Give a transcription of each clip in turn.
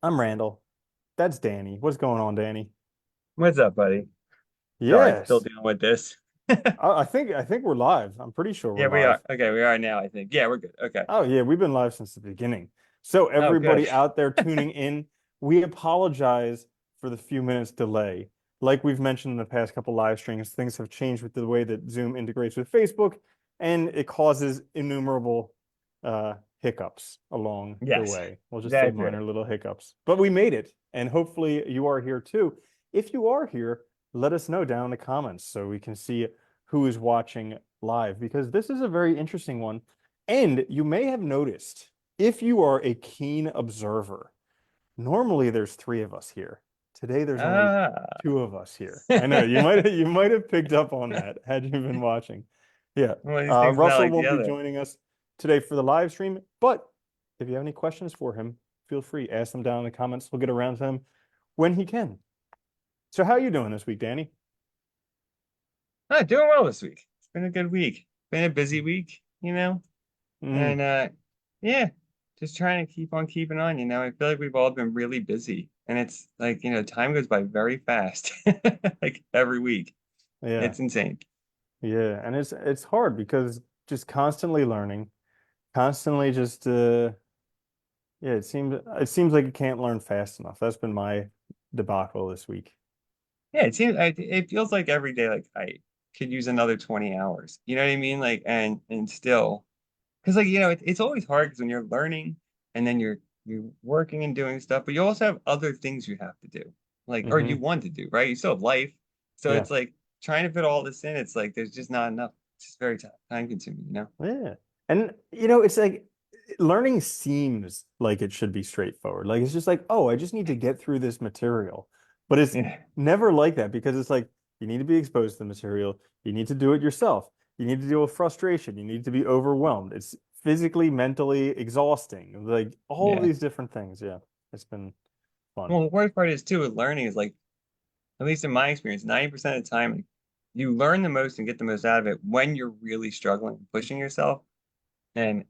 I'm Randall. That's Danny. What's going on, Danny? What's up, buddy? Sorry, still Yes. dealing with this. I think we're live. I'm pretty sure we're Yeah, we are. live. Okay, we are now, I think. Yeah, we're good. Okay. Oh yeah, we've been live since the beginning. So Oh, good. everybody out there tuning in, we apologize for the few minutes delay. Like we've mentioned in the past couple live streams, things have changed with the way that Zoom integrates with Facebook, and it causes innumerable hiccups along the Yes, way. We'll just say that's it. minor little hiccups. But we made it, and hopefully you are here too. If you are here, let us know down in the comments so we can see who is watching live, because this is a very interesting one. And you may have noticed, if you are a keen observer, normally there's three of us here. Today there's only Ah. two of us here. I know you might have picked up on that had you been watching. Yeah. One of these things not Russell like the won't be other. joining us today for the live stream, but if you have any questions for him, feel free, ask them down in the comments. We'll get around to him when he can. So how are you doing this week, Danny? Doing well this week. It's been a good week. Been a busy week, Mm, and yeah, just trying to keep on keeping on, I feel like we've all been really busy, and it's like, time goes by very fast, like every week. yeah. It's insane. Yeah, and it's hard because just constantly learning, constantly just yeah, it seems like you can't learn fast enough. That's been my debacle this week. Yeah, it feels like every day like I could use another 20 hours. You know what I mean? Like and still because like it's always hard because when you're learning and then you're working and doing stuff, but you also have other things you have to do. Like or you Hmm. want to do, right? You still have life. So Yeah. it's like trying to fit all this in, it's like there's just not enough. It's just very time consuming. Yeah. And it's like learning seems like it should be straightforward. Like it's just like, oh, I just need to get through this material. But it's Yeah. never like that because it's like you need to be exposed to the material. You need to do it yourself. You need to deal with frustration. You need to be overwhelmed. It's physically, mentally exhausting. Like all of Yeah. these different things. Yeah. It's been fun. Well, the worst part is too with learning is like, at least in my experience, 90% of the time, like, you learn the most and get the most out of it when you're really struggling, pushing yourself and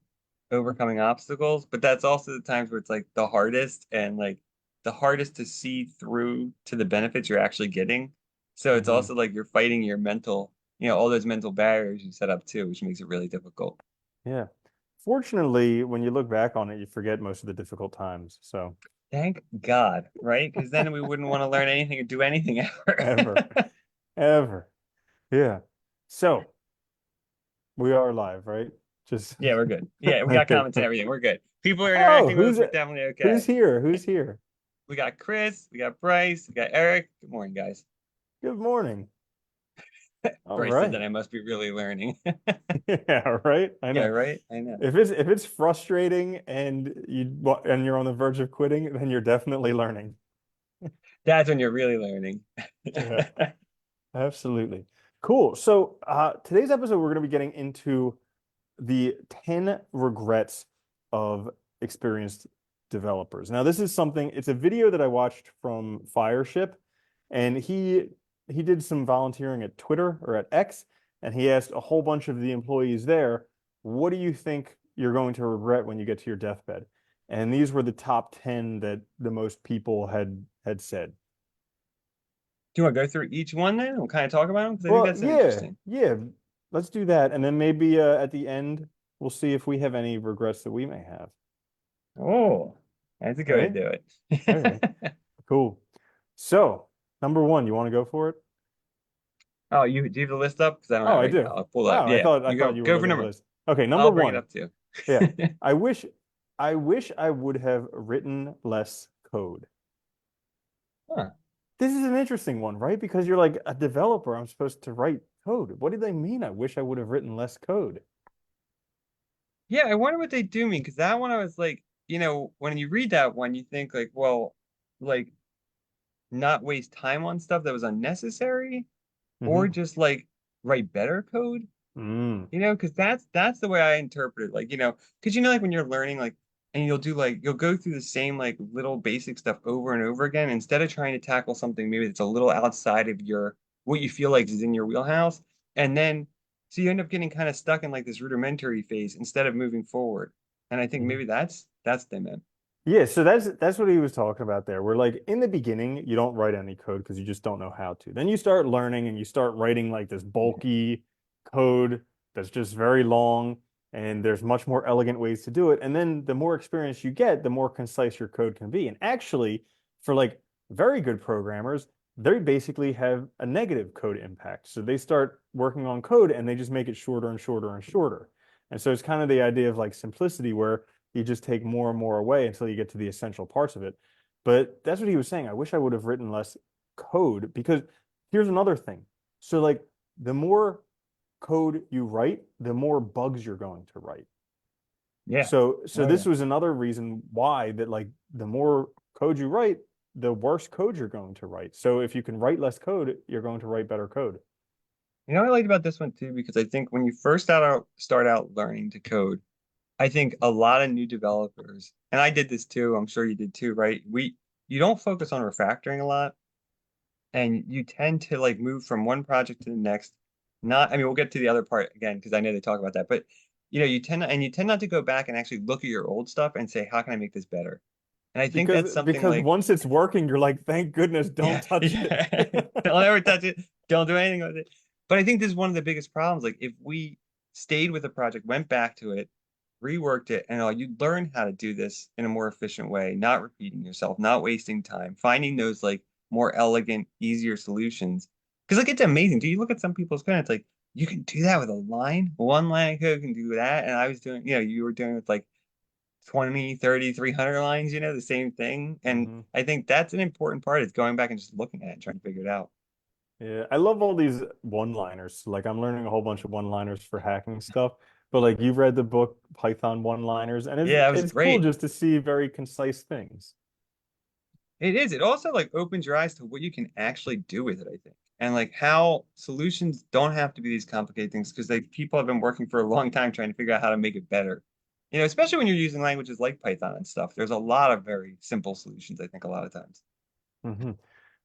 overcoming obstacles. But that's also the times where it's like the hardest and like the hardest to see through to the benefits you're actually getting. So it's Hmm. also like you're fighting your mental, all those mental barriers you set up too, which makes it really difficult. Yeah. Fortunately, when you look back on it, you forget most of the difficult times. So Thank God, right? Because then we wouldn't want to learn anything or do anything ever. ever, ever. Yeah. So we are live, right? Just Yeah, we're good. Yeah, we got okay. comments and everything. We're good. People are Oh, interacting with us. We're definitely who's okay. here? Who's here? We got Chris, we got Bryce, we got Eric. Good morning, guys. Good morning. All Bryce said that right. I must be really learning. Yeah, right. I Yeah, know. right? I know. If it's frustrating and you're on the verge of quitting, then you're definitely learning. That's when you're really learning. Yeah, absolutely. Cool. So, today's episode, we're going to be getting into the 10 regrets of experienced developers. Now, this is something, it's a video that I watched from Fireship, and he did some volunteering at Twitter or at X, and he asked a whole bunch of the employees there, what do you think you're going to regret when you get to your deathbed? And these were the top 10 that the most people had said. Do you want to go through each one then and kind of talk about them? Because I think Well, that's yeah, interesting. yeah. Let's do that. And then maybe at the end, we'll see if we have any regrets that we may have. Oh, that's a good way to Okay. do All right. it. Cool. So, number one, you want to go for it? Oh, do you have the list up? Because I don't have Oh, it I right now. do. I'll pull it up. Oh, I Yeah, thought I you thought go you were go for looking at the number. list. Okay, number I'll bring it one. up too. Yeah. I wish I would have written less code. Huh. This is an interesting one, right? Because you're like a developer, I'm supposed to write code. What do they mean? I wish I would have written less code. Yeah, I wonder what they do mean because that one I was like, when you read that one, you think like, well, like not waste time on stuff that was unnecessary, or Hmm. just like write better code, Mm. because that's the way I interpret it. Like, because like when you're learning, like, and you'll go through the same like little basic stuff over and over again instead of trying to tackle something maybe that's a little outside of your what you feel like is in your wheelhouse, and then so you end up getting kind of stuck in like this rudimentary phase instead of moving forward. And I think Mhm. maybe that's them, man. Yeah, so that's what he was talking about there. Where like in the beginning, you don't write any code because you just don't know how to. Then you start learning and you start writing like this bulky code that's just very long, and there's much more elegant ways to do it. And then the more experience you get, the more concise your code can be. And actually, for like very good programmers, they basically have a negative code impact. So they start working on code and they just make it shorter and shorter and shorter. And so it's kind of the idea of like simplicity where you just take more and more away until you get to the essential parts of it. But that's what he was saying. I wish I would have written less code because here's another thing. So like the more code you write, the more bugs you're going to write. Yeah. So Oh yeah. this was another reason why that like the more code you write, the worse code you're going to write. So if you can write less code, you're going to write better code. You know what I liked about this one too, because I think when you first start out learning to code, I think a lot of new developers, and I did this too, I'm sure you did too, right? You don't focus on refactoring a lot, and you tend to like move from one project to the next. Not, I mean, we'll get to the other part again because I know they talk about that, but you tend not to go back and actually look at your old stuff and say, how can I make this better? And I think that's something Because like, once it's working, you're like, thank goodness, don't yeah, touch it. yeah, don't ever touch it, don't do anything with it. But I think this is one of the biggest problems. Like if we stayed with a project, went back to it, reworked it, and you learn how to do this in a more efficient way, not repeating yourself, not wasting time, finding those like more elegant, easier solutions. Because like it's amazing. Do you look at some people's code? It's like you can do that with a line, one line of code can do that. And I was doing, you were doing with like 20, 30, 300 lines, the same thing. And Mhm. I think that's an important part is going back and just looking at it and trying to figure it out. Yeah, I love all these one-liners. Like I'm learning a whole bunch of one-liners for hacking stuff. But like you've read the book Python One-Liners, and Yeah, that was it's cool great. just to see very concise things. It is. It also like opens your eyes to what you can actually do with it, I think. And like how solutions don't have to be these complicated things because like people have been working for a long time trying to figure out how to make it better. Especially when you're using languages like Python and stuff. There's a lot of very simple solutions, I think, a lot of times. Hmm.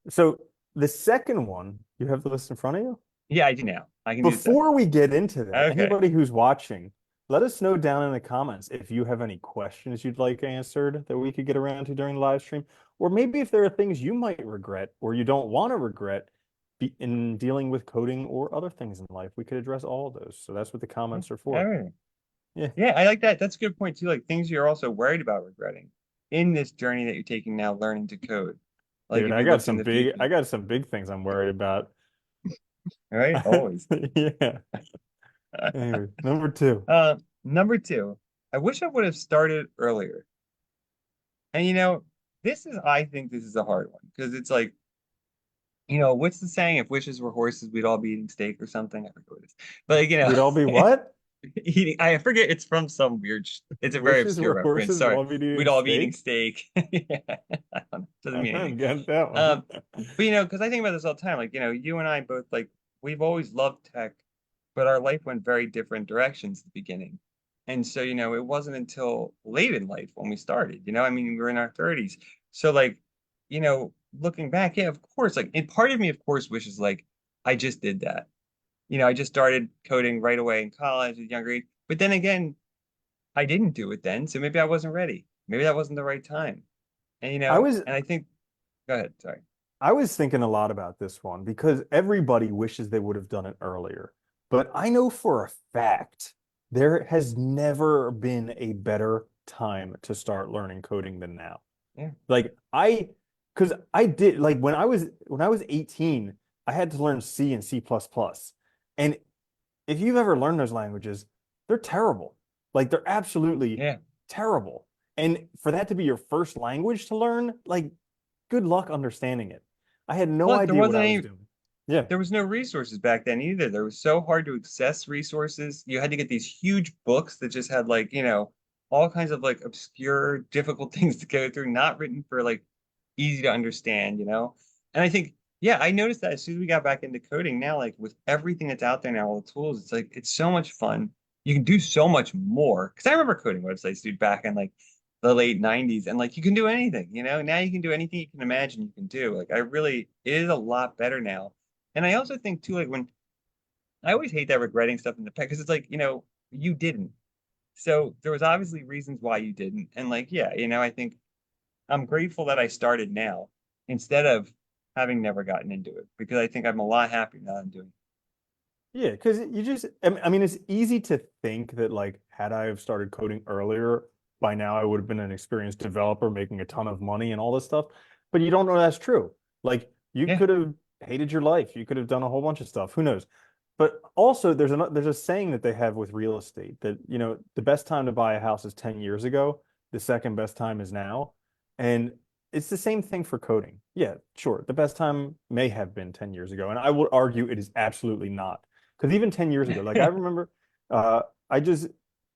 So the second one, you have the list in front of you? Yeah, I do now. I can do the second. Before we get into that, Okay. anybody who's watching, let us know down in the comments if you have any questions you'd like answered that we could get around to during the live stream, or maybe if there are things you might regret or you don't want to regret in dealing with coding or other things in life. We could address all of those. So that's what the Yeah, comments are for. everything. Yeah, Yeah, I like that. That's a good point too. Like things you're also worried about regretting in this journey that you're taking now, learning to code. Like dude, if you looked in the I future, got some big things I'm worried about. all right? Always. Yeah. Anyway, number two. Number two, I wish I would have started earlier. And I think this is a hard one because it's like, what's the saying? If wishes were horses, we'd all be eating steak or something. I forget what it is. But like, We'd all be what? eating, I forget it's from some weird, it's a very Wishes obscure were reference. horses, we'd Sorry. all be eating We'd all be eating steak. steak. Yeah, I don't know. Doesn't I mean anything. don't get that one. Um, but because I think about this all the time, like, you and I both like we've always loved tech, but our life went very different directions at the beginning. And so, it wasn't until late in life when we started, I mean, we were in our 30s. So like, looking back, yeah, of course, like, and part of me, of course, wishes like I just did that. I just started coding right away in college at a younger age. But then again, I didn't do it then, so maybe I wasn't ready. Maybe that wasn't the right time. And I was and I think, go ahead, sorry. I was thinking a lot about this one because everybody wishes they would have done it earlier. But I know for a fact there has never been a better time to start learning coding than now. Yeah. Like because I did like when I was 18, I had to learn C and C++. plus plus. And if you've ever learned those languages, they're terrible. Like they're absolutely Yeah. terrible. And for that to be your first language to learn, like good luck understanding it. I had no Plus, there idea what wasn't I was any doing. Yeah. there was no resources back then either. There was so hard to access resources. You had to get these huge books that just had like, all kinds of like obscure, difficult things to go through, not written for like easy to understand. And I think, yeah, I noticed that as soon as we got back into coding now, like with everything that's out there now, all the tools, it's like it's so much fun. You can do so much more. Because I remember coding websites, dude, back in like the late 90s, and like you can do anything. Now you can do anything you can imagine you can do. Like it is a lot better now. And I also think too, like when I always hate that regretting stuff in the past because it's like, you didn't. So there was obviously reasons why you didn't. And like, yeah, I think I'm grateful that I started now instead of having never gotten into it because I think I'm a lot happier now I'm doing Yeah, because you just, I mean, it's easy to think that like, had I have started coding earlier, by now I would have been an experienced developer making a ton of money and all this stuff. But you don't know that's true. Like, you it. Yeah. could have hated your life. You could have done a whole bunch of stuff. Who knows? But also, there's a saying that they have with real estate that, the best time to buy a house is 10 years ago. The second best time is now. And it's the same thing for coding. Yeah, sure. The best time may have been 10 years ago. And I would argue it is absolutely not. Because even 10 years ago, like I remember, uh, I just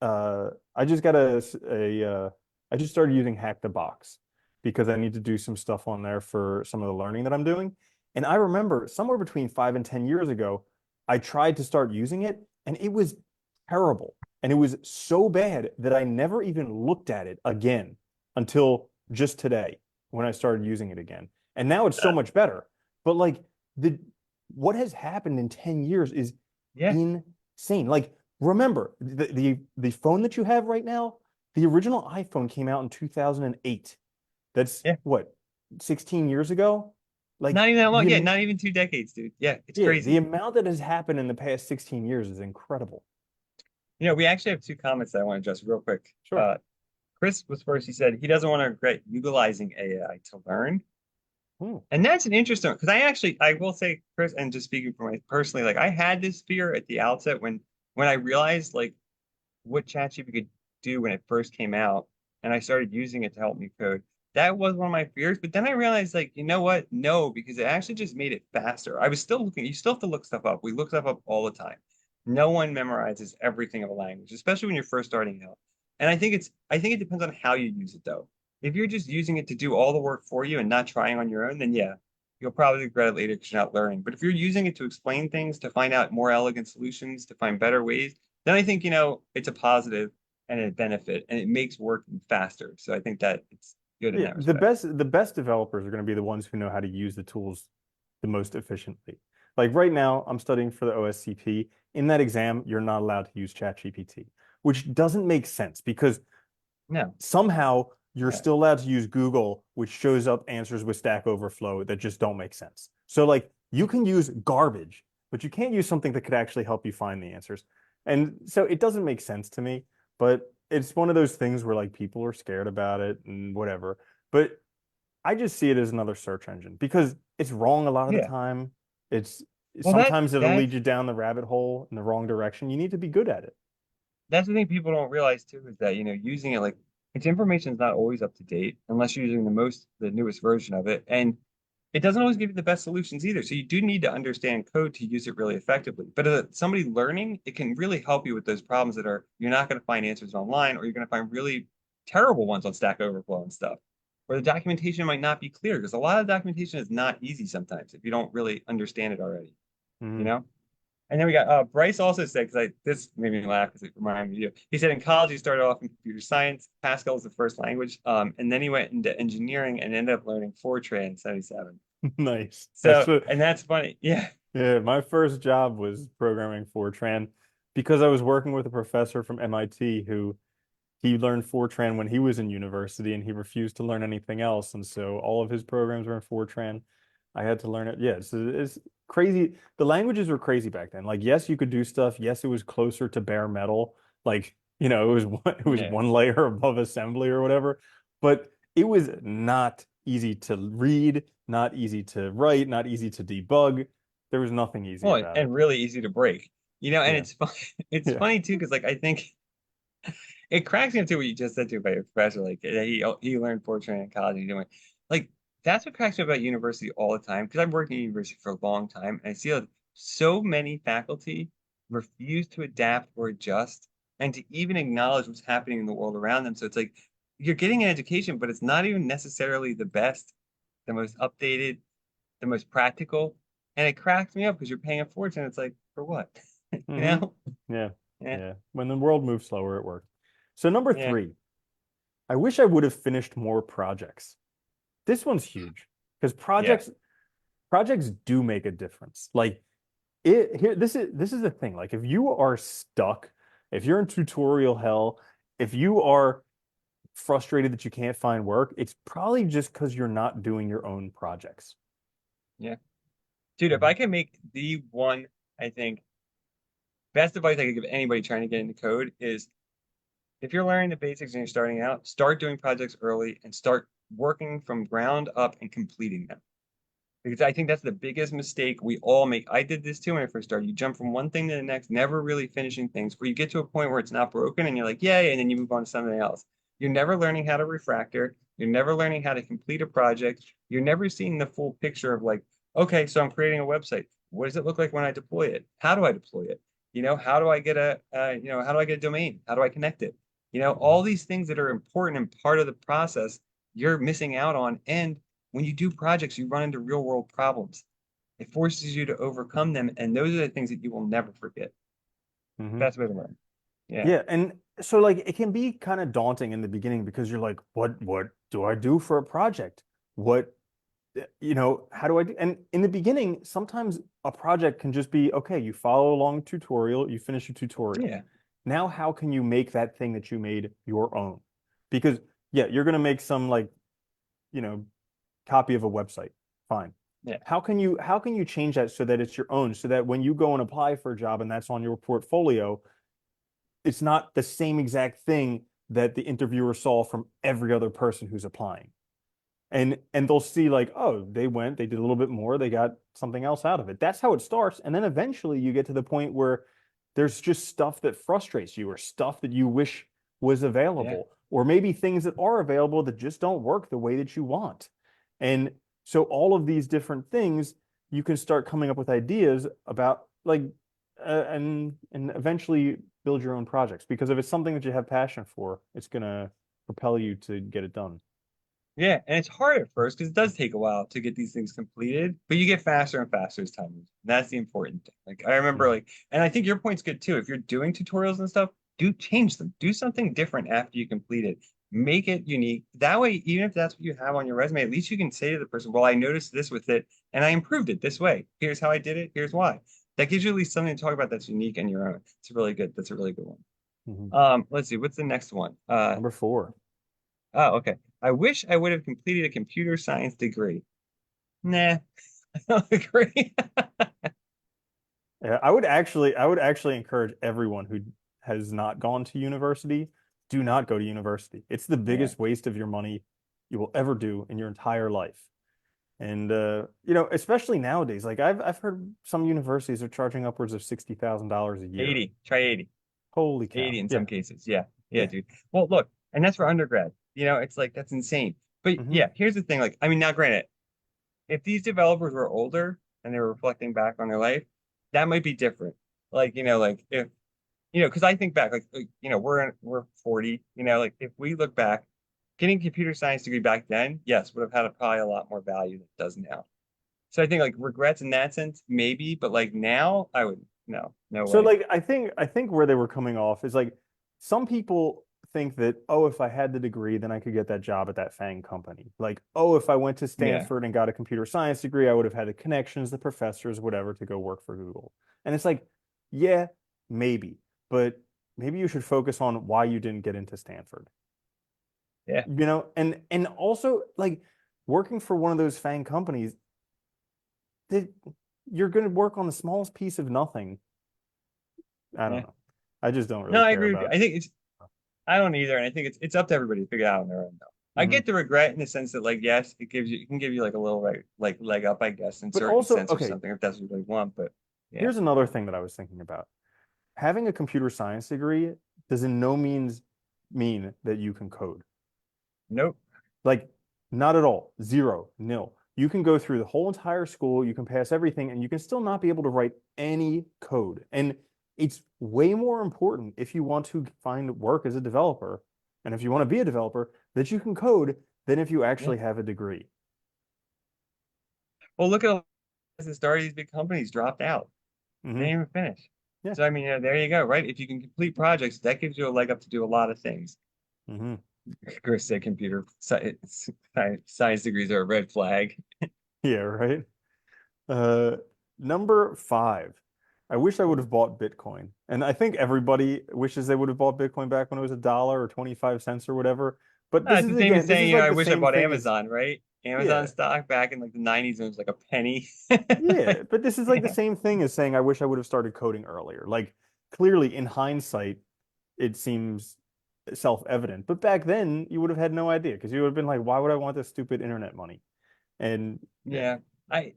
I just got I just started using Hack the Box because I need to do some stuff on there for some of the learning that I'm doing. And I remember somewhere between 5 and 10 years ago, I tried to start using it and it was terrible. And it was so bad that I never even looked at it again until just today when I started using it again. And now it's so much better. But like the what has happened in 10 years is Yeah. insane. Like, remember the phone that you have right now, the original iPhone came out in 2008. That's Yeah. what, 16 years ago? Like Not even that long. the Yeah, not even 2 decades, dude. Yeah, it's yeah, the crazy. amount that has happened in the past 16 years is incredible. We actually have two comments that I want to address real quick. Sure. Chris was first. He said he doesn't want to regret utilizing AI to learn. Hmm. And that's an interesting because I will say, Chris, and just speaking for my personally, like I had this fear at the outset when I realized like what ChatGPT could do when it first came out, and I started using it to help me code. That was one of my fears, but then I realized, like, you know what? No, because it actually just made it faster. I was still looking, you still have to look stuff up. We look stuff up all the time. No one memorizes everything of a language, especially when you're first starting out. And I think it depends on how you use it, though. If you're just using it to do all the work for you and not trying on your own, then yeah, you'll probably regret it later because you're not learning. But if you're using it to explain things, to find out more elegant solutions, to find better ways, then I think, it's a positive and a benefit and it makes working faster. So I think that it's good in Yeah, that the respect. best developers are going to be the ones who know how to use the tools the most efficiently. Like right now, I'm studying for the OSCP. In that exam, you're not allowed to use ChatGPT, which doesn't make sense because No. somehow you're Yeah. still allowed to use Google, which shows up answers with Stack Overflow that just don't make sense. So like you can use garbage, but you can't use something that could actually help you find the answers. And so it doesn't make sense to me, but it's one of those things where like people are scared about it and whatever. But I just see it as another search engine because it's wrong a lot of the Yeah. time. It's Well, sometimes it'll lead that's you down the rabbit hole in the wrong direction. You need to be good at it. that's the thing people don't realize too is that, using it like its information is not always up to date unless you're using the newest version of it. And it doesn't always give you the best solutions either. So you do need to understand code to use it really effectively. But as somebody learning, it can really help you with those problems that are you're not going to find answers online, or you're going to find really terrible ones on Stack Overflow and stuff. Or the documentation might not be clear because a lot of documentation is not easy sometimes if you don't really understand it already, you Mhm. know? And then we got Bryce also said, because this made me laugh because it reminded me of you. He said in college he started off in computer science. Pascal was the first language. And then he went into engineering and ended up learning Fortran in 77. Nice. That's So, what and that's funny. Yeah. Yeah, my first job was programming Fortran because I was working with a professor from MIT who he learned Fortran when he was in university and he refused to learn anything else. And so all of his programs were in Fortran. I had to learn it. Yeah, it's crazy. The languages were crazy back then. Like, yes, you could do stuff. Yes, it was closer to bare metal. Like, it was Yeah. one layer above assembly or whatever. But it was not easy to read, not easy to write, not easy to debug. There was nothing easy Well, and, about it. and really easy to break. And Yeah. it's fun. It's Yeah. funny too, because like I think it cracks me up too what you just said to about your professor. Like he learned Fortran in college and doing like that's what cracks me up about university all the time. Because I've worked in university for a long time and I see like, so many faculty refuse to adapt or adjust and to even acknowledge what's happening in the world around them. So it's like you're getting an education, but it's not even necessarily the best, the most updated, the most practical. And it cracks me up because you're paying a fortune. It's like, for what? You Hmm. know? Yeah. Yeah. Yeah. When the world moves slower, it works. So number Yeah. three, I wish I would have finished more projects. This one's huge because Yeah. projects do make a difference. Like this is the thing. Like if you are stuck, if you're in tutorial hell, if you are frustrated that you can't find work, it's probably just because you're not doing your own projects. Yeah. Dude, if I can make the one, I think, best advice I could give anybody trying to get into code is if you're learning the basics and you're starting out, start doing projects early and start working from ground up and completing them. Because I think that's the biggest mistake we all make. I did this too when I first started. You jump from one thing to the next, never really finishing things, where you get to a point where it's not broken and you're like, yay, and then you move on to something else. You're never learning how to refactor. You're never learning how to complete a project. You're never seeing the full picture of like, okay, so I'm creating a website. What does it look like when I deploy it? How do I deploy it? How do I get how do I get a domain? How do I connect it? All these things that are important and part of the process, you're missing out on. And when you do projects, you run into real world problems. It forces you to overcome them. And those are the things that you will never forget. Mm-hmm. Best way to learn. Yeah. Yeah, and so like it can be kind of daunting in the beginning because you're like, what do I do for a project? What how do I do? And in the beginning, sometimes a project can just be, okay, you follow along tutorial, you finish your tutorial. Yeah. Now, how can you make that thing that you made your own? Because yeah, you're gonna make some like, you know, copy of a website. Fine. Yeah. How can you change that so that it's your own, so that when you go and apply for a job and that's on your portfolio, it's not the same exact thing that the interviewer saw from every other person who's applying. And they'll see like, oh, they did a little bit more, they got something else out of it. That's how it starts. And then eventually you get to the point where there's just stuff that frustrates you or stuff that you wish was Yeah. available, or maybe things that are available that just don't work the way that you want. And so all of these different things, you can start coming up with ideas about like and eventually build your own projects, because if it's something that you have passion for, it's gonna propel you to get it done. Yeah. And it's hard at first because it does take a while to get these things completed, but you get faster and faster as time moves. That's the important thing. Like I remember Mhm. like, and I think your point's good too. If you're doing tutorials and stuff, do change them. Do something different after you complete it. Make it unique. That way, even if that's what you have on your resume, at least you can say to the person, well, I noticed this with it and I improved it this way. Here's how I did it. Here's why. That gives you at least something to talk about that's unique and your own. It's really good. That's a really good one. Mhm. Let's see, what's the next one? Number four. Oh, okay. I wish I would have completed a computer science degree. Nah, I don't agree. Yeah, I would actually encourage everyone who has not gone to university, do not go to university. It's the Yeah. biggest waste of your money you will ever do in your entire life. And especially nowadays, like I've heard some universities are charging upwards of $60,000 a year. 80. Try 80. Holy 80 cow. in Yeah. some cases. Yeah. Yeah, Yeah. dude. Well, look, and that's for undergrad. It's like that's insane. But Hmm. yeah, here's the thing. Like, I mean, now granted, if these developers were older and they were reflecting back on their life, that might be different. Like, like if because I think back, we're 40, like if we look back, getting a computer science degree back then, yes, would have had probably a lot more value than it does now. So I think like regrets in that sense, maybe, but like now, I would no So way. like I think where they were coming off is like some people think that, oh, if I had the degree, then I could get that job at that FANG company. Like, oh, if I went to Yeah, Stanford and got a computer science degree, I would have had the connections, the professors, whatever, to go work for Google. And it's like, yeah, maybe, but maybe you should focus on why you didn't get into Stanford. yeah, And also like working for one of those FANG companies, that you're going to work on the smallest piece of nothing. I don't yeah. know. I just don't No, really I care agree with you. about. I don't either, and I think it's up to everybody to figure it out on their own though. I Mhm. get the regret in the sense that like yes, it can give you like a little like leg up, I guess, in But certain also, sense or okay, something if that's what you really want. But yeah, here's another thing that I was thinking about. Having a computer science degree does in no means mean that you can code. nope. Like, not at all. Zero, nil. You can go through the whole entire school, you can pass everything, and you can still not be able to write any code. And it's way more important if you want to find work as a developer, and if you want to be a developer, that you can code than if you Yeah. actually have a degree. Well, look at the start of these big companies dropped out. They Hmm. didn't even finish. Yeah. So I mean, there you go, right? If you can complete projects, that gives you a leg up to do a lot of things. Hmm. Chris said science degrees are a red flag. Yeah, right. Uh, Number five. I wish I would have bought Bitcoin. And I think everybody wishes they would have bought Bitcoin back when it was $1 or 25 cents or whatever. But No, this it's is the same as again, this saying, is you know, like I the wish I same bought thing as Amazon, right? Amazon yeah, stock back in like the 90s, it was like a penny. yeah. Like, But this is like the yeah, same thing as saying I wish I would have started coding earlier. Like clearly in hindsight, it seems self-evident. But back then you would have had no idea because you would have been like, why would I want this stupid internet money? And yeah.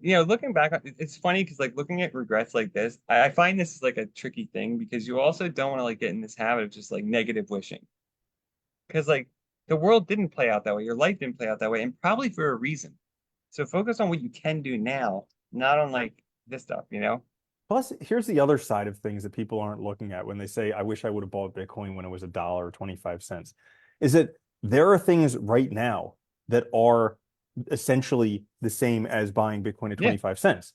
yeah. Looking back, it's funny because like looking at regrets like this, I find this is like a tricky thing because you also don't want to like get in this habit of just like negative wishing. Because like the world didn't play out that way, your life didn't play out that way, and probably for a reason. So focus on what you can do now, not on like this stuff, you know? Plus, here's the other side of things that people aren't looking at when they say, I wish I would have bought Bitcoin when it was $1 or 25 cents, is that there are things right now that are essentially the same as buying Bitcoin at Yeah, 25 cents,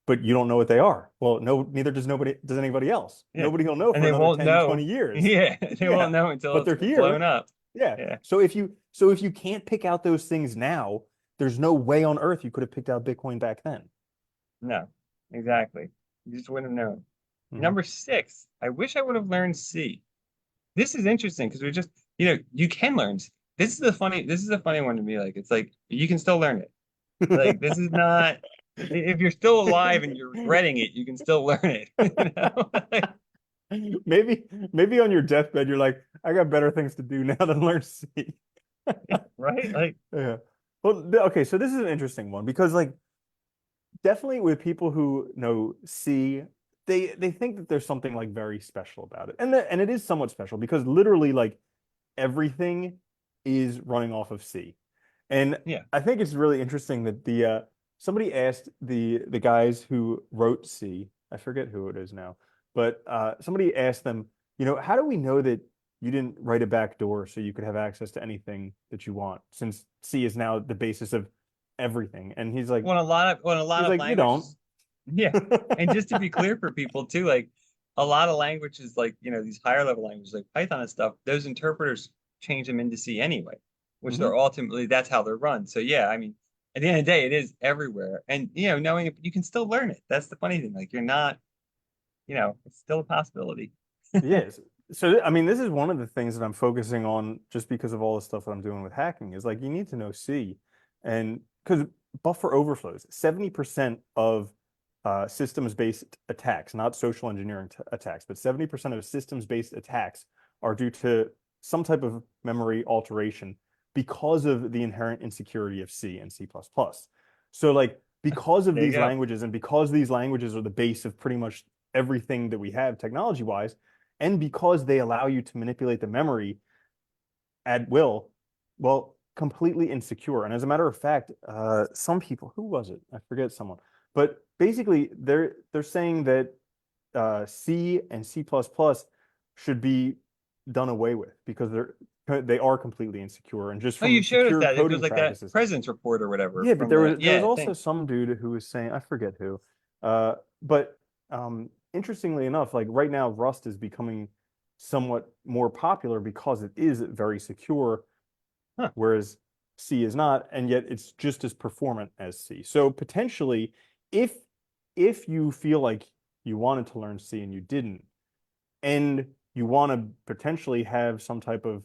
but you don't know what they are. Well, no, neither does anybody else. yeah. Nobody will know And for they another won't 10, 20 know. years. Yeah, they won't Yeah, know until but it's they're blown here. up. Yeah. Yeah. So if you can't pick out those things now, there's no way on earth you could have picked out Bitcoin back then. No, exactly. You just wouldn't have known. Mhm. Number six, I wish I would have learned C. This is interesting because we just, you can learn C. This is a funny one to me. Like, it's like you can still learn it. Like, this is not, if you're still alive and you're regretting it, you can still learn it. You know? Like, Maybe on your deathbed, you're like, I got better things to do now than learn C. right? Like, Yeah. Well, okay, so this is an interesting one because like definitely with people who know C, they think that there's something like very special about it. And it is somewhat special because literally like everything is running off of C. And yeah. I think it's really interesting that the somebody asked the guys who wrote C, I forget who it is now, but somebody asked them, how do we know that you didn't write a back door so you could have access to anything that you want, since C is now the basis of everything? And When a lot he's of like, you don't. languages, yeah. And just to be clear for people too, like a lot of languages, like, these higher level languages like Python and stuff, those interpreters change them into C anyway, which they're Mhm. ultimately, that's how they're run. So yeah, I mean, at the end of the day, it is everywhere. And, knowing it, you can still learn it. That's the funny thing. Like you're not, it's still a possibility. Yes. So, I mean, this is one of the things that I'm focusing on just because of all the stuff that I'm doing with hacking is like you need to know C. And because buffer overflows, 70% of systems-based attacks, not social engineering attacks, but 70% of systems-based attacks are due to some type of memory alteration because of the inherent insecurity of C and C++. So, like, because of There you these go. languages and because these languages are the base of pretty much everything that we have technology-wise, and because they allow you to manipulate the memory at will, well, completely insecure. And as a matter of fact, some people, who was it? I forget someone, but basically they're saying that C and C++ should be done away with because they are completely insecure and just Oh, you from showed us secure that. It was coding like that practices. presence report or whatever Yeah, but from there the, was there was yeah, also thing. some dude who was saying, I forget who. But interestingly enough, like right now, Rust is becoming somewhat more popular because it is very secure, Huh. whereas C is not, and yet it's just as performant as C. So potentially, if if you feel like you wanted to learn C and you didn't, and you want to potentially have some type of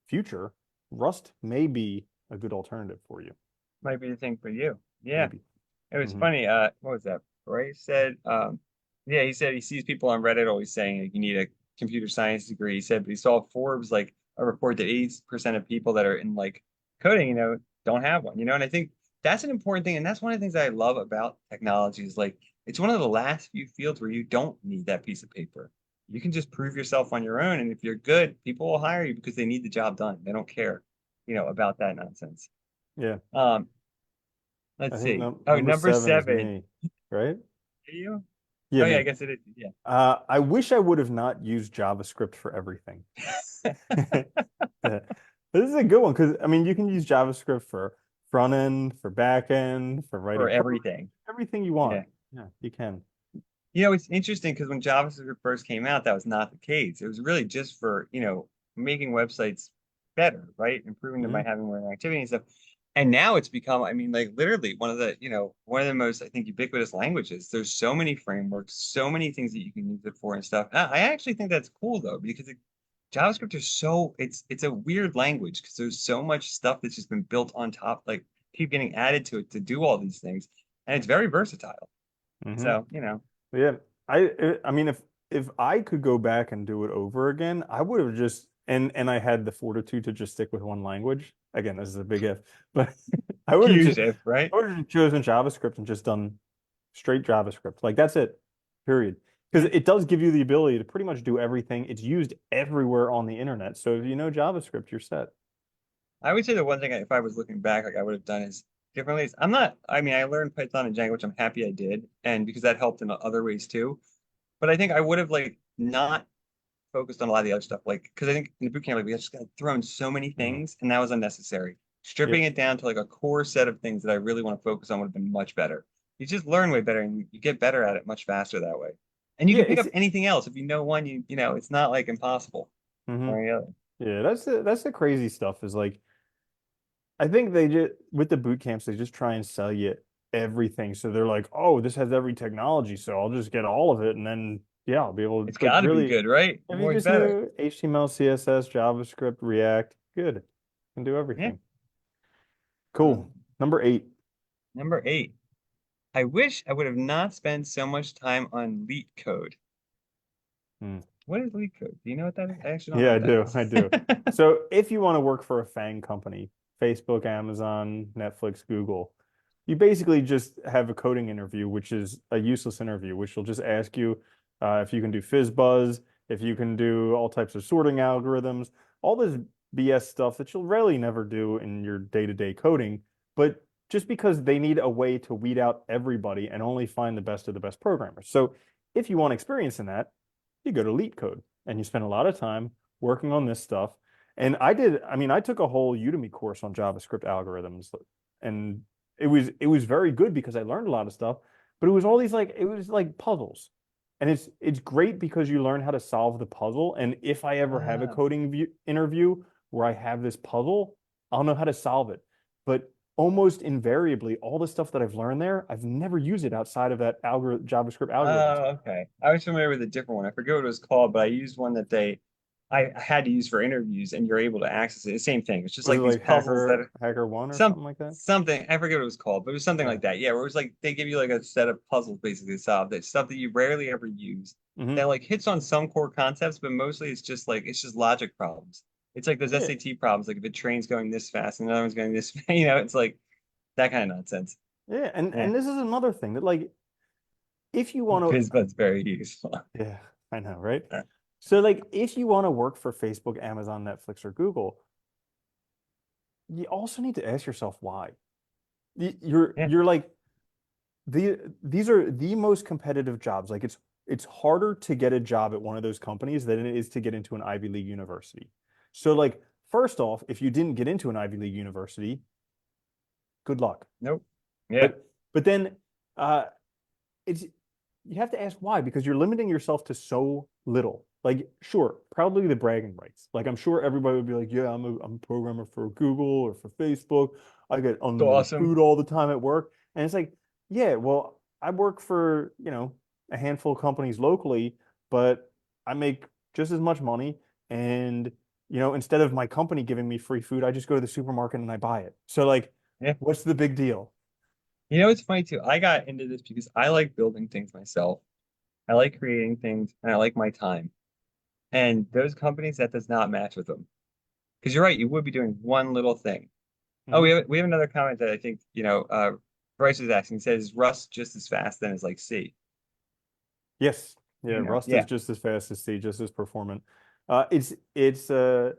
future, Rust may be a good alternative for you. Might be the thing for you. Yeah. Maybe. It was Hmm. funny. What was that? Ray said, yeah, he said he sees people on Reddit always saying like, you need a computer science degree. He said, but he saw Forbes like a report that 80% of people that are in like coding, don't have one, and I think that's an important thing. And that's one of the things that I love about technology is like it's one of the last few fields where you don't need that piece of paper. You can just prove yourself on your own. And if you're good, people will hire you because they need the job done. They don't care, about that nonsense. Yeah. Um, I let's think see. Oh, number number 7 is seven. me, right? Are you? Yeah, Oh yeah, I me. guess it is. Yeah. I wish I would have not used JavaScript for everything. Yeah. This is a good one because I mean you can use JavaScript for front end, for back end, for For writing code, everything. everything you want. Yeah. Yeah, you can. It's interesting because when JavaScript first came out, that was not the case. It was really just for, making websites better, right? Improving them by Hmm. having more interactivity and stuff. And now it's become, I mean, like literally one of the most, I think, ubiquitous languages. There's so many frameworks, so many things that you can use it for and stuff. I actually think that's cool though, because it JavaScript is so it's a weird language because there's so much stuff that's just been built on top, like keep getting added to it to do all these things, and it's very versatile. Hmm. So, you know, Yeah, I mean, if I could go back and do it over again, I would have just and I had the fortitude to just stick with one language. Again, this is a big if, but I would have huge just if, right? I would have chosen JavaScript and just done straight JavaScript. Like that's it, period. Because Yeah. it does give you the ability to pretty much do everything. It's used everywhere on the internet. So if you know JavaScript, you're set. I would say the one thing if I was looking back, like I would have done is differently. I'm not, I mean, I learned Python and Django, which I'm happy I did, and because that helped in other ways too. But I think I would have like not focused on a lot of the other stuff, like because I think in the boot camp, like we just got thrown so many Mhm. things, and that was unnecessary. Yep. Stripping it down to like a core set of things that I really want to focus on would have been much better. You just learn way better, and you get better at it much faster that way. And you Yeah, can pick it's up anything else if you know one. You know, it's not like impossible hmm or any other. yeah, that's the crazy stuff is like I think they just with the boot camps, they just try and sell you everything. So they're like, oh, this has every technology, so I'll just get all of it, and then yeah, I'll be able to. It's But got to be really, good, right? if you More is just better. knew HTML, CSS, JavaScript, React, good, you can do Yeah. everything. Cool. Number 8. Number 8. I wish I would have not spent so much time on LeetCode. Hmm. What is LeetCode? Do you know what that is? I actually don't know Yeah, I what that do. is. I do. So if you want to work for a FANG company, Facebook, Amazon, Netflix, Google, you basically just have a coding interview, which is a useless interview, which will just ask you if you can do FizzBuzz, if you can do all types of sorting algorithms, all this BS stuff that you'll rarely never do in your day-to-day coding. But just because they need a way to weed out everybody and only find the best of the best programmers. So if you want experience in that, you go to LeetCode and you spend a lot of time working on this stuff. And I mean, I took a whole Udemy course on JavaScript algorithms and it was very good because I learned a lot of stuff, but it was all these like it was like puzzles. And it's great because you learn how to solve the puzzle. And if I ever have a Ah. coding interview where I have this puzzle, I'll know how to solve it. But almost invariably, all the stuff that I've learned there, I've never used it outside of that JavaScript algorithm Oh, stuff. okay. I was familiar with a different one. I forget what it was called, but I used one that I had to use for interviews, and you're able to access it. Same thing. It's just Was it like these like puzzles that are Hacker One or some something like that? something. I forget what it was called, but it was something Yeah. like that. Yeah, where it was like they give you like a set of puzzles basically to solve that stuff that you rarely ever use. Hmm. That like hits on some core concepts, but mostly it's just logic problems. It's like those Yeah. SAT problems, like if a train's going this fast and another one's going this, it's like that kind of nonsense. Yeah. And Yeah, and this is another thing that like if you want to BizBud's very useful. yeah, I know, right? So like if you want to work for Facebook, Amazon, Netflix, or Google, you also need to ask yourself why. You're Yeah. you're like these are the most competitive jobs. Like it's harder to get a job at one of those companies than it is to get into an Ivy League university. So like first off, if you didn't get into an Ivy League university, good luck. Nope. Yeah. But then uh it's you have to ask why because you're limiting yourself to so little. Like, sure, probably the bragging rights. Like, I'm sure everybody would be like, "Yeah, I'm a programmer for Google or for Facebook. I get So unlimited awesome. food all the time at work." And it's like, yeah, well, I work for a handful of companies locally, but I make just as much money. And instead of my company giving me free food, I just go to the supermarket and I buy it. So, like, Yeah. what's the big deal? It's funny too. I got into this because I like building things myself. I like creating things and I like my time. And those companies, that does not match with them. Because you're right, you would be doing one little thing. Oh, Hmm. we have another comment that I think, Bryce was asking. He says, "Is Rust just as fast then as like C?" Yes. Yeah, Rust is Yeah. just as fast as C, just as performant. It's so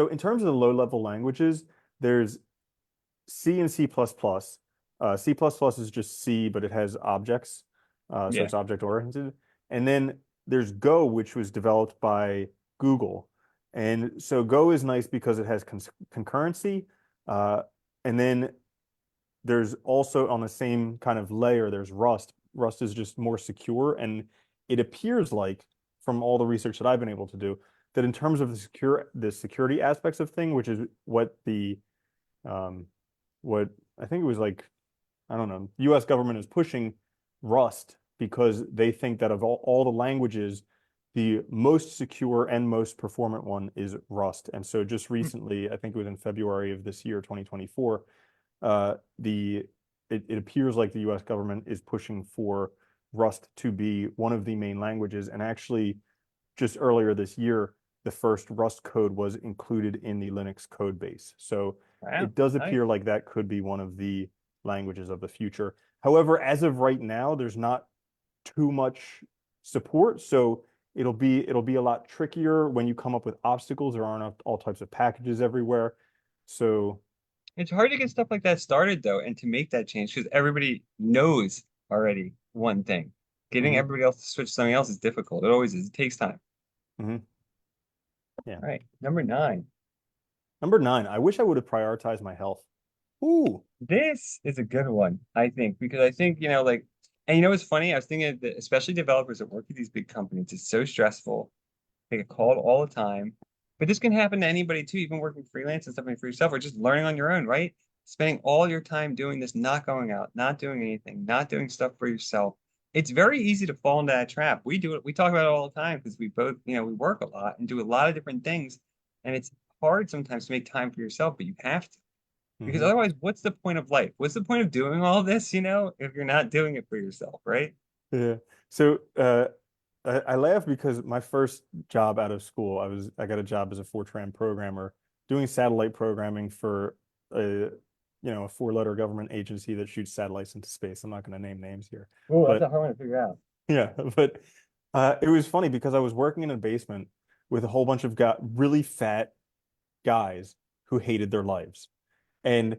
in terms of the low level languages, there's C and C++. C++ is just C, but it has objects, so Yeah. it's object oriented. And then there's Go, which was developed by Google. And so Go is nice because it has concurrency. Uh, and then there's also on the same kind of layer, there's Rust. Rust is just more secure, and it appears like, from all the research that I've been able to do, that in terms of the security aspects of thing, which is um, what I think it was like, I don't know, U.S. government is pushing Rust because they think that of all the languages, the most secure and most performant one is Rust. And so just Hmm. recently, I think it was in February of this year, 2024, it appears like the US government is pushing for Rust to be one of the main languages. And actually, just earlier this year, the first Rust code was included in the Linux code base. So Wow, it does nice. appear like that could be one of the languages of the future. However, as of right now, there's not too much support. So it'll be a lot trickier when you come up with obstacles. There aren't all types of packages everywhere. So It's hard to get stuff like that started though, and to make that change because everybody knows already one thing. Getting mhm, everybody else to switch to something else is difficult. It always is. It takes time. mhm, yeah. All right, number 9. Number 9, I wish I would have prioritized my health. Ooh. This is a good one, I think, because I think, like, and what's funny? I was thinking that especially developers that work at these big companies, it's so stressful. They get called all the time. But this can happen to anybody too, even working freelance and stuff for yourself or just learning on your own, right? Spending all your time doing this, not going out, not doing anything, not doing stuff for yourself. It's very easy to fall into that trap. We do it, we talk about it all the time because we both, we work a lot and do a lot of different things. And it's hard sometimes to make time for yourself, but you have to. Because Mhm. otherwise, what's the point of life? What's the point of doing all this, if you're not doing it for yourself, right? Yeah. So I laugh because my first job out of school, I got a job as a Fortran programmer doing satellite programming for a four-letter government agency that shoots satellites into space. I'm not going to name names here, Oh, that's but a hard one to figure out. yeah, but it was funny because I was working in a basement with a whole bunch of really fat guys who hated their lives, and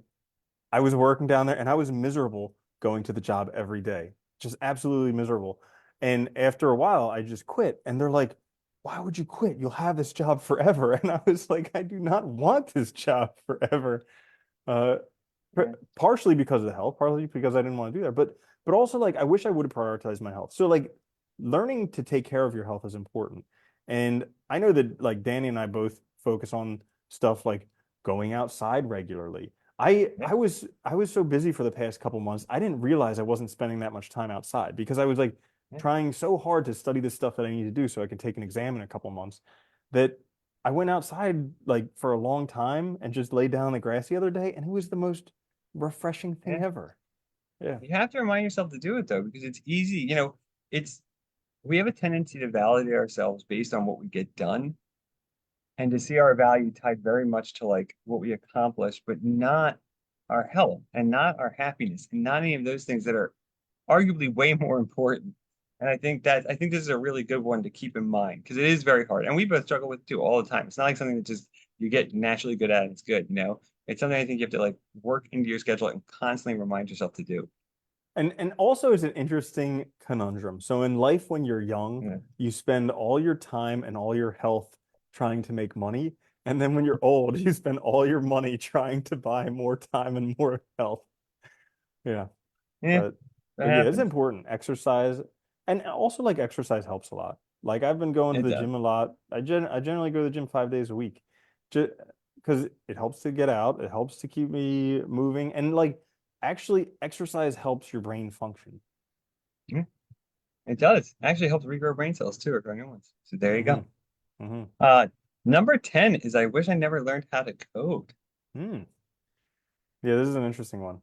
I was working down there and I was miserable going to the job every day, just absolutely miserable. And after a while, I just quit. And they're like, why would you quit? You'll have this job forever. And I was like, I do not want this job forever. Uh, Yeah. Partially because of the health, partly because I didn't want to do that. But also like I wish I would have prioritized my health. So like learning to take care of your health is important. And I know that like Danny and I both focus on stuff like going outside regularly. I Yeah. I was I was so busy for the past couple months, I didn't realize I wasn't spending that much time outside because I was like Yeah. trying so hard to study the stuff that I need to do so I can take an exam in a couple months that I went outside like for a long time and just laid down on the grass the other day, and it was the most refreshing thing Yeah. ever. Yeah. You have to remind yourself to do it though, because it's easy. It's we have a tendency to validate ourselves based on what we get done and to see our value tied very much to like what we accomplish, but not our health and not our happiness and not any of those things that are arguably way more important. And I think this is a really good one to keep in mind because it is very hard. And we both struggle with it too all the time. It's not like something that just you get naturally good at and it's good. It's something I think you have to like work into your schedule and constantly remind yourself to do. And also it's an interesting conundrum. So in life when you're young, Yeah. you spend all your time and all your health trying to make money. And then when you're old, you spend all your money trying to buy more time and more health. Yeah. Yeah, But that but yeah, it's happens. important. Exercise and also like exercise helps a lot. Like I've been going to It the does. gym a lot. I generally go to the gym 5 days a week. Just because it helps to get out, it helps to keep me moving. And like actually exercise helps your brain function. Yeah, it does. Actually helps regrow brain cells too, or grow new ones. So there you Hmm. go. Hmm. Uh, Number 10 is I wish I never learned how to code. Hmm. Yeah, this is an interesting one.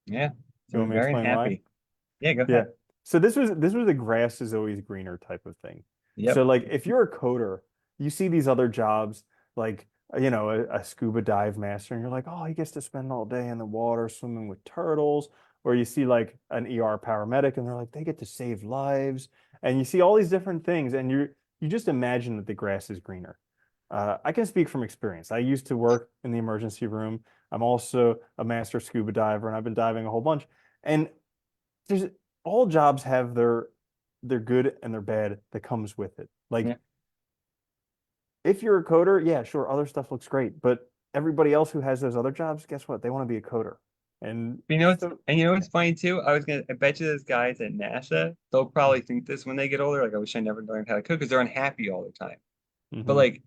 Yeah, You so want I'm me to very explain why? unhappy. Yeah, go Yeah. ahead. So this was a grass is always greener type of thing. So Yep. like if you're a coder, you see these other jobs like a scuba dive master and you're like, oh, he gets to spend all day in the water swimming with turtles. Or you see like an ER paramedic and they're like, they get to save lives. And you see all these different things and you just imagine that the grass is greener. I can speak from experience. I used to work in the emergency room. I'm also a master scuba diver and I've been diving a whole bunch. And there's all jobs have their good and their bad that comes with it. Like Yeah. if you're a coder, yeah, sure, other stuff looks great, but everybody else who has those other jobs, guess what? They want to be a coder. And But so yeah. what's funny too? I bet you those guys at NASA, they'll probably think this when they get older, like I wish I never learned how to cook because they're unhappy all the time. But Hmm. like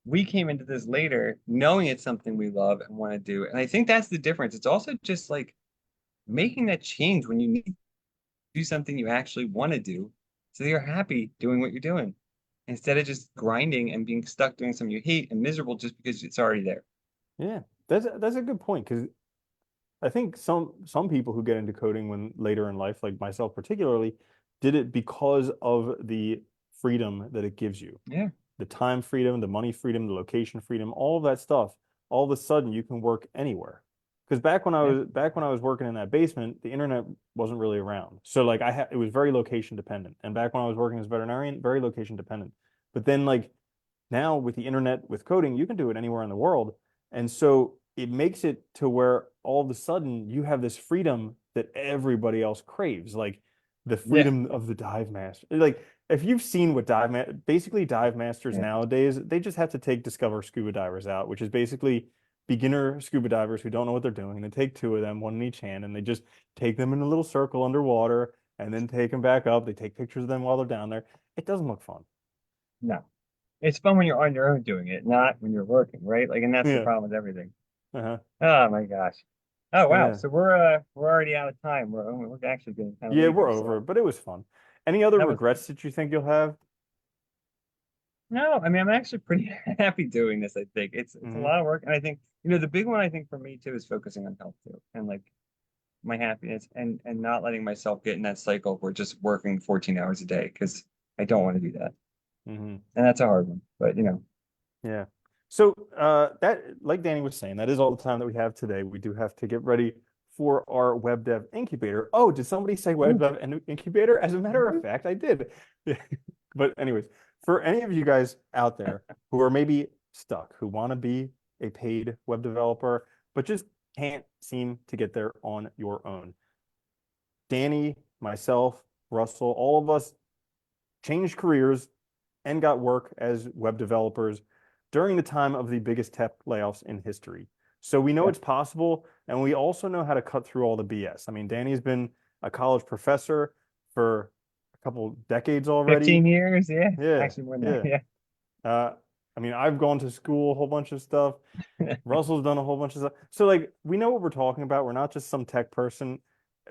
we came into this later knowing it's something we love and want to do. And I think that's the difference. It's also just like making that change when you need to do something you actually want to do so that you're happy doing what you're doing. instead of just grinding and being stuck doing something you hate and miserable just because it's already there. Yeah, that's a good point because I think some people who get into coding when later in life, like myself particularly, did it because of the freedom that it gives you. Yeah. The time freedom, the money freedom, the location freedom, all of that stuff. All of a sudden you can work anywhere. Because Yeah. back when I was working in that basement, the internet wasn't really around. So like it was very location dependent. And back when I was working as a veterinarian, very location dependent. But then like now with the internet, with coding, you can do it anywhere in the world. And so it makes it to where all of a sudden you have this freedom that everybody else craves, like the Yeah. freedom of the dive master. Like if you've seen what basically dive masters Yeah. nowadays, they just have to take Discover scuba divers out, which is basically beginner scuba divers who don't know what they're doing. They take two of them, one in each hand, and they just take them in a little circle underwater and then take them back up. They take pictures of them while they're down there. It doesn't look fun. No. It's fun when you're on your own doing it, not when you're working, right? Like, and that's the Yeah. problem with everything. Uh-huh. Oh my gosh. Oh wow. Yeah. So we're already out of time. We're actually getting kind of Yeah, late we're here. over, So but it was fun. Any other that was regrets that you think you'll have? no, I mean I'm actually pretty happy doing this, I think. It's a Hmm. lot of work. And I think, the big one I think for me too is focusing on health too. And like my happiness and not letting myself get in that cycle of we're just working 14 hours a day because I don't want to do that. Hmm. And that's a hard one. But Yeah. So that, like Danny was saying, that is all the time that we have today. We do have to get ready for our web dev incubator. Oh, did somebody say web Ooh, dev incubator? As a matter of fact, I did. But anyways, for any of you guys out there who are maybe stuck, who want to be a paid web developer, but just can't seem to get there on your own, Danny, myself, Russell, all of us changed careers and got work as web developers during the time of the biggest tech layoffs in history. So we know yeah. it's possible, and we also know how to cut through all the BS. I mean, Danny's been a college professor for a couple decades already. 15 years, yeah. Yeah, Actually more than yeah. that, Uh, I mean, I've gone to school a whole bunch of stuff. yeah. Russell's done a whole bunch of stuff. So like we know what we're talking about. We're not just some tech person.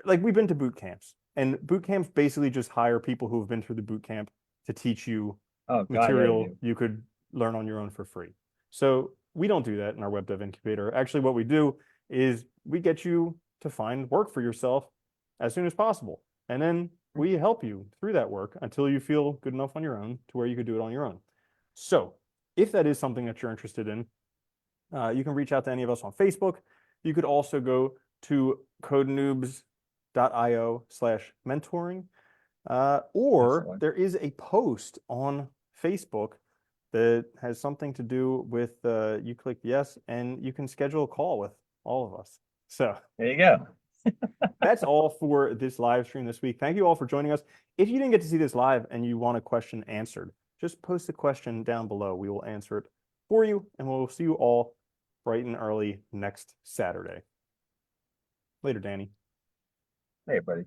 Like we've been to boot camps, and boot camps basically just hire people who have been through the boot camp to teach you Oh God, yeah, they material do. you could learn on your own for free. So we don't do that in our web dev incubator. Actually, what we do is we get you to find work for yourself as soon as possible. And then we help you through that work until you feel good enough on your own to where you could do it on your own. So if that is something that you're interested in, you can reach out to any of us on Facebook. You could also go to codenoobs.io/mentoring. Or Excellent. there is a post on Facebook that has something to do with you click yes, and you can schedule a call with all of us. So There you go. that's all for this live stream this week. Thank you all for joining us. If you didn't get to see this live and you want a question answered, just post a question down below. We will answer it for you, and we'll see you all bright and early next Saturday. Later, Danny. Hey, buddy.